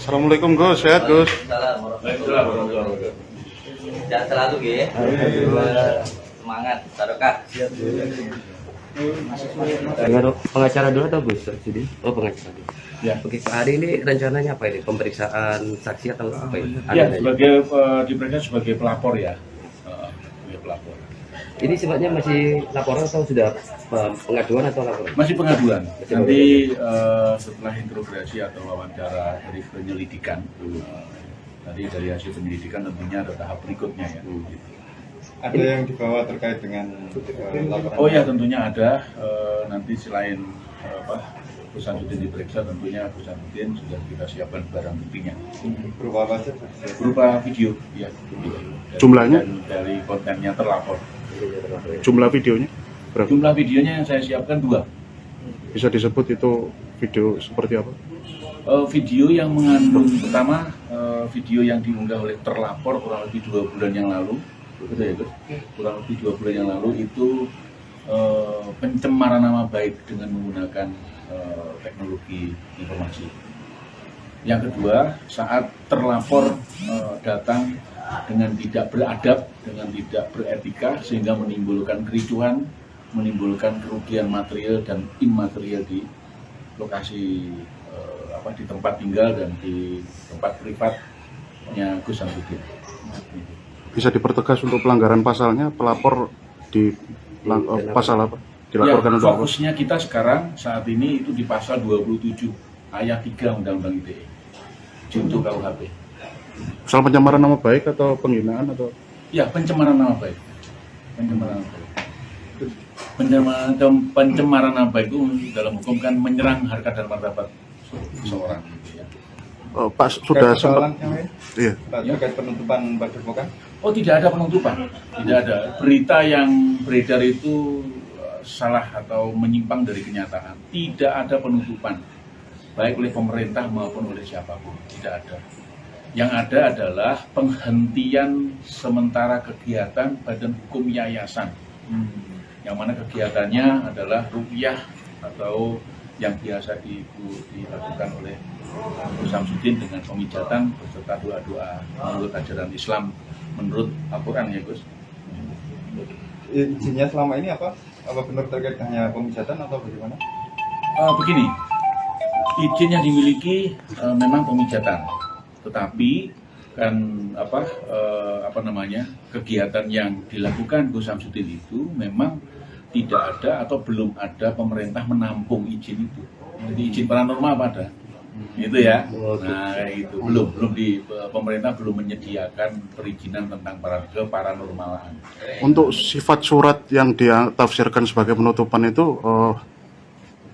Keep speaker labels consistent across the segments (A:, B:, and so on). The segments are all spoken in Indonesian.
A: Assalamualaikum Gus, sehat Gus?
B: Salam warahmatullahi wabarakatuh. Sehat selalu ya. Semangat, barokah.
C: Dengan pengacara dulu atau Gus? Oh, pengacara dulu.
D: Ya.
C: Oke, Pak Hari ini rencananya apa ini? Pemeriksaan saksi atau apa ini?
D: Ya, sebagai diperiksa sebagai pelapor ya. Sebagai pelapor.
C: Ini sifatnya masih laporan atau sudah pengaduan atau laporan?
D: Masih pengaduan. Nanti setelah interogasi atau wawancara dari penyelidikan, nanti dari hasil penyelidikan tentunya ada tahap berikutnya ya.
E: Ada yang dibawa terkait dengan laporan?
D: Oh ya, tentunya ada. Nanti selain Gus Samsudin diperiksa, tentunya Gus Samsudin sudah kita siapkan barang buktinya.
E: Berupa apa saja?
D: Berupa video, ya.
A: Jumlahnya?
D: Dan dari kontennya terlapor.
A: Jumlah videonya berapa?
D: Jumlah videonya yang saya siapkan 2.
A: Bisa disebut itu video seperti apa?
D: Video yang mengandung pertama video yang diunggah oleh terlapor kurang lebih 2 bulan yang lalu, betul ya Gus? Kurang lebih 2 bulan yang lalu itu pencemaran nama baik dengan menggunakan teknologi informasi. Yang kedua, saat terlapor datang dengan tidak beradab, dengan tidak beretika sehingga menimbulkan kericuhan, menimbulkan kerugian material dan imaterial di lokasi di tempat tinggal dan di tempat privatnya Gus Samsudin.
A: Bisa dipertegas untuk pelanggaran pasalnya, pelapor di pasal apa? Dilaporkan
D: Ya,
A: untuk apa?
D: fokusnya kita sekarang saat ini itu di pasal 27 ayat 3 Undang-Undang ITE junto KUHP.
A: Soal pencemaran nama baik atau penghinaan atau?
D: Ya, pencemaran nama baik. Pencemaran nama baik. Pencemaran nama baik itu dalam hukum kan menyerang harkat dan martabat seseorang. Gitu ya.
A: Pak sudah sempat? Iya.
E: Terkait penutupan Padepokan?
D: Oh, tidak ada penutupan, tidak ada. Berita yang beredar itu salah atau menyimpang dari kenyataan. Tidak ada penutupan, baik oleh pemerintah maupun oleh siapapun. Tidak ada. Yang ada adalah penghentian sementara kegiatan Badan Hukum Yayasan. Yang mana kegiatannya adalah ruqyah atau yang biasa dilakukan oleh Gus Samsudin dengan pemijatan beserta doa-doa menurut ajaran Islam, menurut Al-Quran ya Gus.
E: Izinnya selama ini apa? Apa benar terkait hanya pemijatan atau bagaimana?
D: Begini, izin yang dimiliki memang pemijatan, tetapi kan kegiatan yang dilakukan Gus Samsudin itu memang tidak ada atau belum ada pemerintah menampung izin itu. Jadi izin paranormal apa ada? Itu ya. Nah, itu belum pemerintah belum menyediakan perizinan tentang paranormalan.
A: Untuk sifat surat yang dia tafsirkan sebagai penutupan itu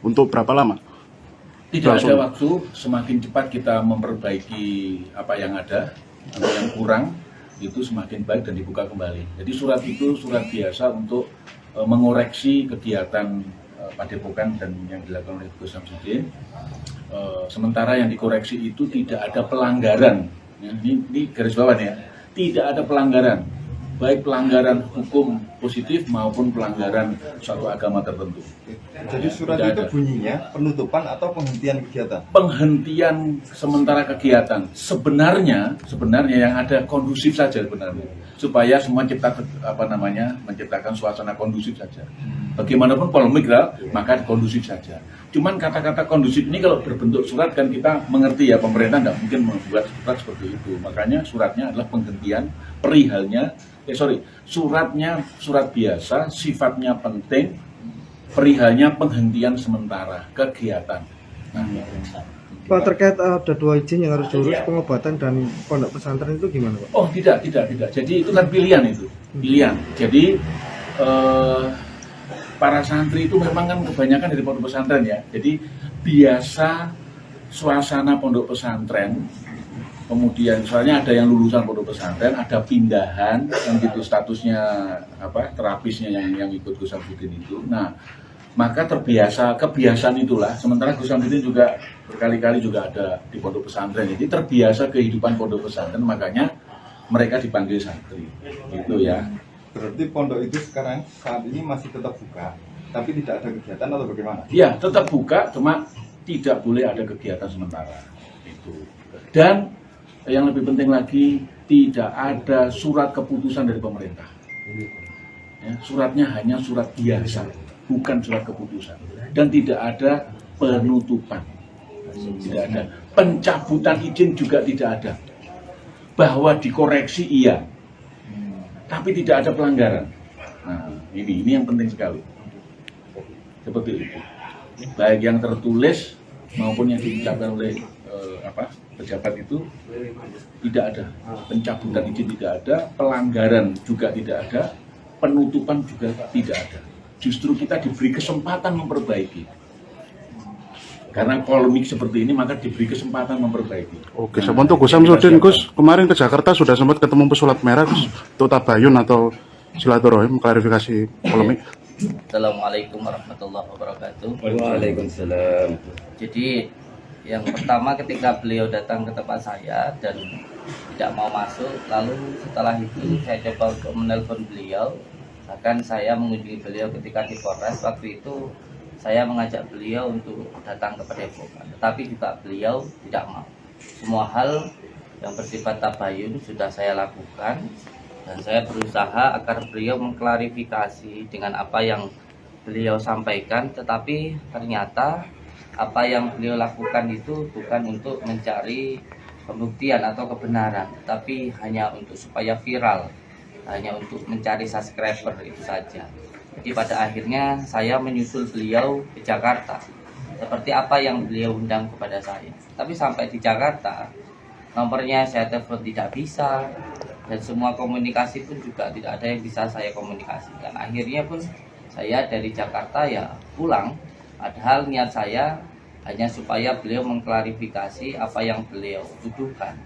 A: untuk berapa lama?
D: Tidak ada waktu, semakin cepat kita memperbaiki apa yang ada atau yang kurang itu semakin baik dan dibuka kembali. Jadi surat itu surat biasa untuk mengoreksi kegiatan Padepokan dan yang dilakukan oleh Gus Samsudin. Sementara yang dikoreksi itu tidak ada pelanggaran. Ya, ini garis bawah ya, tidak ada pelanggaran, baik pelanggaran hukum positif maupun pelanggaran suatu agama tertentu.
E: Jadi surat itu bunyinya penutupan atau penghentian kegiatan?
D: Penghentian sementara kegiatan. Sebenarnya yang ada kondusif saja sebenarnya, supaya semua menciptakan suasana kondusif saja. Bagaimanapun polemik lah, maka kondusif saja. Cuman kata-kata kondusif ini kalau berbentuk surat kan kita mengerti ya, pemerintah tidak mungkin membuat surat seperti itu. Makanya suratnya adalah penghentian perihalnya. Suratnya surat biasa, sifatnya penting, perihalnya penghentian sementara kegiatan.
F: Pak, terkait ada 2 izin yang harus diurus, pengobatan dan pondok pesantren itu gimana Pak?
D: Oh tidak. Jadi itu kan pilihan itu, pilihan. Jadi para santri itu memang kan kebanyakan dari pondok pesantren ya. Jadi biasa suasana pondok pesantren. Kemudian soalnya ada yang lulusan pondok pesantren, ada pindahan yang gitu statusnya terapisnya yang ikut Gus Samsudin itu. Nah, maka kebiasaan itulah. Sementara Gus Samsudin juga berkali-kali juga ada di pondok pesantren. Jadi terbiasa kehidupan pondok pesantren, makanya mereka dipanggil santri. Gitu ya.
E: Berarti pondok itu sekarang saat ini masih tetap buka, tapi tidak ada kegiatan atau bagaimana?
D: Iya, tetap buka, cuma tidak boleh ada kegiatan sementara. Itu. Dan yang lebih penting lagi, tidak ada surat keputusan dari pemerintah. Ya, suratnya hanya surat biasa, bukan surat keputusan. Dan tidak ada penutupan, tidak ada pencabutan izin, juga tidak ada. Bahwa dikoreksi iya, tapi tidak ada pelanggaran. Nah, ini yang penting sekali. Seperti itu. Baik yang tertulis maupun yang diucapkan oleh pejabat itu tidak ada. Pencabutan izin tidak ada, pelanggaran juga tidak ada, penutupan juga tidak ada. Justru kita diberi kesempatan memperbaiki. Karena polemik seperti ini, maka diberi kesempatan memperbaiki.
A: Oke, untuk Gus Samsudin, Gus, kemarin ke Jakarta sudah sempat ketemu pesulap merah, Gus, untuk tabayun atau silaturahim, klarifikasi polemik.
B: Assalamualaikum warahmatullahi wabarakatuh.
C: Waalaikumsalam.
B: Jadi yang pertama ketika beliau datang ke tempat saya dan tidak mau masuk, lalu setelah itu saya coba untuk menelpon beliau, bahkan saya mengunjungi beliau ketika di Polres. Waktu itu saya mengajak beliau untuk datang ke Padepokan, tetapi juga beliau tidak mau. Semua hal yang bersifat tabayun sudah saya lakukan, dan saya berusaha agar beliau mengklarifikasi dengan apa yang beliau sampaikan, tetapi ternyata apa yang beliau lakukan itu bukan untuk mencari pembuktian atau kebenaran, tapi hanya untuk supaya viral, hanya untuk mencari subscriber, itu saja. Jadi pada akhirnya saya menyusul beliau ke Jakarta, seperti apa yang beliau undang kepada saya. Tapi sampai di Jakarta, nomornya saya telepon tidak bisa, dan semua komunikasi pun juga tidak ada yang bisa saya komunikasikan. Akhirnya pun saya dari Jakarta ya pulang, padahal niat saya hanya supaya beliau mengklarifikasi apa yang beliau tuduhkan.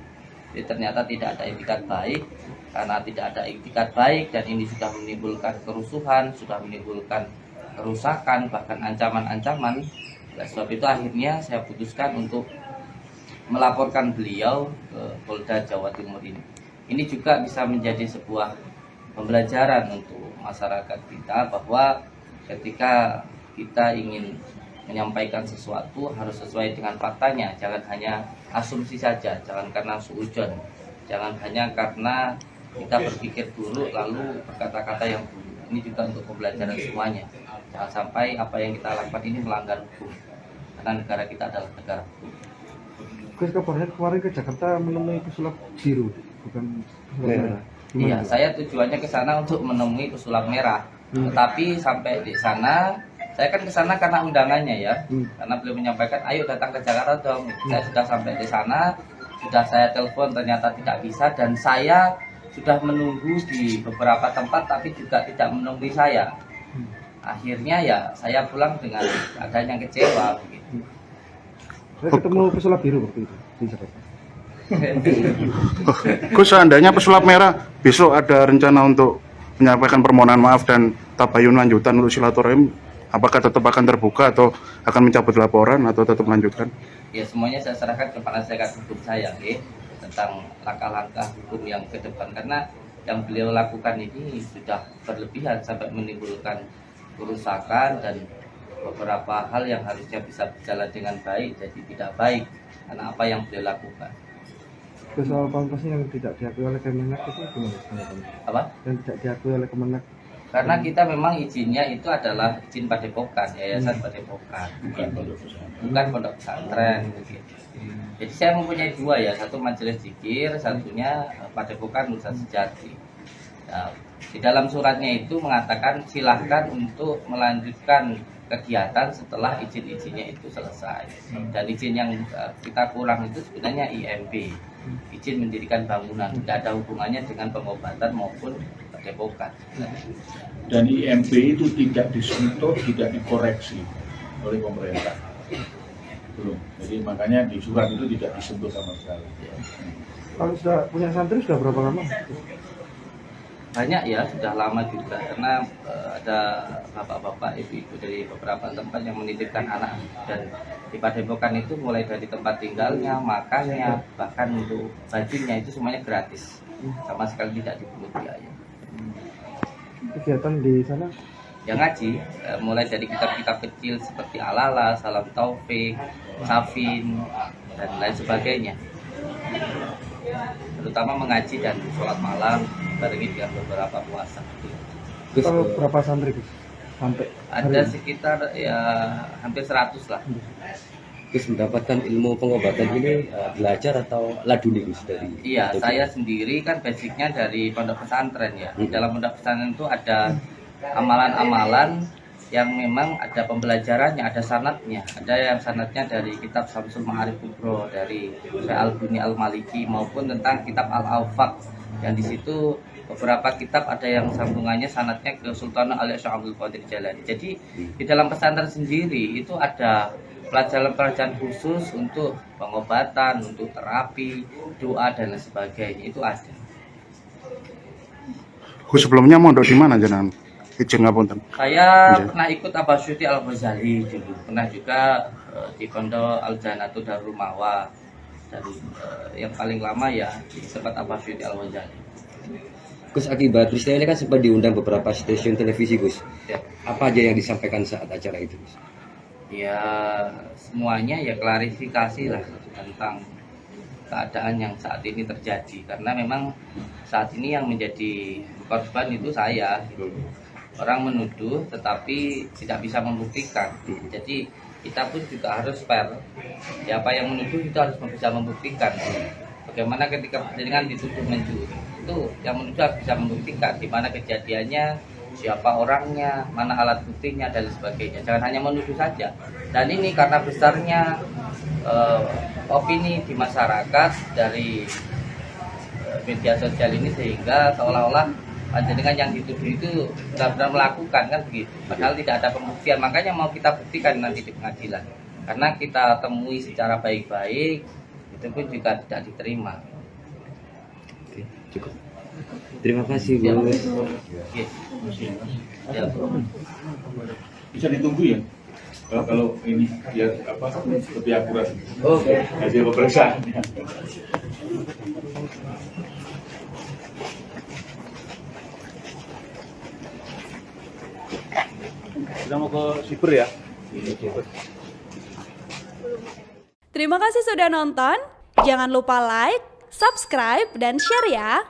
B: Jadi ternyata tidak ada itikat baik. Karena tidak ada itikat baik dan ini sudah menimbulkan kerusuhan, sudah menimbulkan kerusakan, bahkan ancaman-ancaman. Oleh sebab itu akhirnya saya putuskan untuk melaporkan beliau ke Polda Jawa Timur ini. Ini juga bisa menjadi sebuah pembelajaran untuk masyarakat kita, bahwa ketika kita ingin menyampaikan sesuatu harus sesuai dengan faktanya, jangan hanya asumsi saja, jangan karena suudzon, jangan hanya karena kita berpikir buruk lalu berkata-kata yang buruk. Ini juga untuk pembelajaran semuanya, jangan sampai apa yang kita lakukan ini melanggar hukum, karena negara kita adalah negara hukum.
F: Gus, kabarnya kemarin ke Jakarta menemui pesulap biru, bukan pesulap merah.
B: Iya, saya tujuannya ke sana untuk menemui pesulap merah. Tetapi sampai di sana, saya kan ke sana karena undangannya ya. Karena beliau menyampaikan, ayo datang ke Jakarta dong. Saya sudah sampai di sana, sudah saya telepon ternyata tidak bisa, dan saya sudah menunggu di beberapa tempat tapi juga tidak menemui saya. Akhirnya ya saya pulang dengan keadaan yang kecewa begitu.
F: Saya ketemu pesulap biru waktu itu di Jakarta.
A: Gus, seandainya pesulap merah besok ada rencana untuk menyampaikan permohonan maaf dan tabayun lanjutan untuk silaturahim, apakah tetap akan terbuka atau akan mencabut laporan atau tetap melanjutkan?
B: Ya semuanya saya serahkan kepada penasihat hukum saya, tentang langkah-langkah hukum yang ke depan, karena yang beliau lakukan ini sudah berlebihan sampai menimbulkan kerusakan dan beberapa hal yang harusnya bisa berjalan dengan baik jadi tidak baik karena apa yang beliau lakukan.
F: Soal pangkosnya yang tidak diakui oleh Kemenak itu gimana?
B: Apa?
F: Yang tidak diakui oleh Kemenak.
B: Karena kita memang izinnya itu adalah izin Padepokan, yayasan Padepokan, bukan pondok pesantren. Jadi saya mempunyai dua ya, satu majelis zikir, satunya Padepokan Nusa Sejati. Nah, di dalam suratnya itu mengatakan silahkan untuk melanjutkan kegiatan setelah izin-izinnya itu selesai. Dan izin yang kita kurang itu sebenarnya IMB, izin mendirikan bangunan, tidak ada hubungannya dengan pengobatan maupun Padepokan.
D: Dan IMB itu tidak disentuh, tidak dikoreksi oleh pemerintah. Belum. Jadi makanya di surat itu tidak disentuh sama sekali.
F: Kalau sudah punya santri sudah berapa lama?
B: Banyak ya, sudah lama juga, karena ada bapak-bapak, ibu-ibu dari beberapa tempat yang menitipkan anak, dan di Padepokan itu mulai dari tempat tinggalnya, makannya, bahkan untuk bajunya itu semuanya gratis, sama sekali tidak dipungut biaya.
F: Kegiatan di sana
B: ya ngaji, mulai dari kitab-kitab kecil seperti Al-Ala, Salam Taufik, Safin, dan lain sebagainya. Terutama mengaji dan sholat malam barengi dengan beberapa puasa.
C: Gus,
F: Kalau berapa santri Gus? Sampai
B: Ada sekitar ya hampir 100 lah.
C: Gus mendapatkan ilmu pengobatan ini belajar atau laduni Gus dari?
B: Iya, saya sendiri kan basicnya dari pondok pesantren ya. Di dalam pondok pesantren itu ada amalan-amalan yang memang ada pembelajarannya, ada sanadnya. Ada yang sanadnya dari kitab Syamsul Ma'arif Kubro dari Syekh Al-Buni Al-Maliki maupun tentang kitab Al-Awfaq. Yang di situ beberapa kitab ada yang sambungannya sanadnya ke Sultan Ali Syekh Abdul Qadir Jailani. Jadi di dalam pesantren sendiri itu ada pelajaran-pelajaran khusus untuk pengobatan, untuk terapi, doa dan lain sebagainya. Itu ada.
A: Gus sebelumnya mondok di mana jenengan? Ijeng ngapunten.
B: Saya
A: Iya.
B: pernah ikut Abah Syuti Al-Ghazali dulu. Pernah juga di Pondok Al-Janatu Darul Mawa. Dan yang paling lama ya di tempat Abah Syuti Al-Ghazali.
C: Gus, akibat peristiwa ini kan sempat diundang beberapa stasiun televisi Gus.
B: Ya.
C: Apa aja yang disampaikan saat acara itu Gus?
B: Ya semuanya ya klarifikasi lah tentang keadaan yang saat ini terjadi. Karena memang saat ini yang menjadi korban itu saya. Orang menuduh tetapi tidak bisa membuktikan. Jadi kita pun juga harus fair. Siapa yang menuduh itu harus bisa membuktikan. Bagaimana ketika persidangan dituduh mencuri, itu yang menuduh harus bisa membuktikan di mana kejadiannya, siapa orangnya, mana alat buktinya dan sebagainya. Jangan hanya menuduh saja. Dan ini karena besarnya opini di masyarakat dari media sosial ini sehingga seolah-olah panjenengan yang dituduh itu benar-benar melakukan kan begitu. Padahal tidak ada pembuktian. Makanya mau kita buktikan nanti di pengadilan. Karena kita temui secara baik-baik itu pun juga tidak diterima.
C: Oke, cukup. Terima kasih
B: Ya.
C: Gus.
B: Oke. Ya.
D: Bisa ditunggu ya kalau ini biar apa lebih akurat.
C: Oke.
D: Hasil pemeriksaan.
E: Kita mau ke siber ya.
G: Terima kasih sudah nonton. Jangan lupa like, subscribe, dan share ya.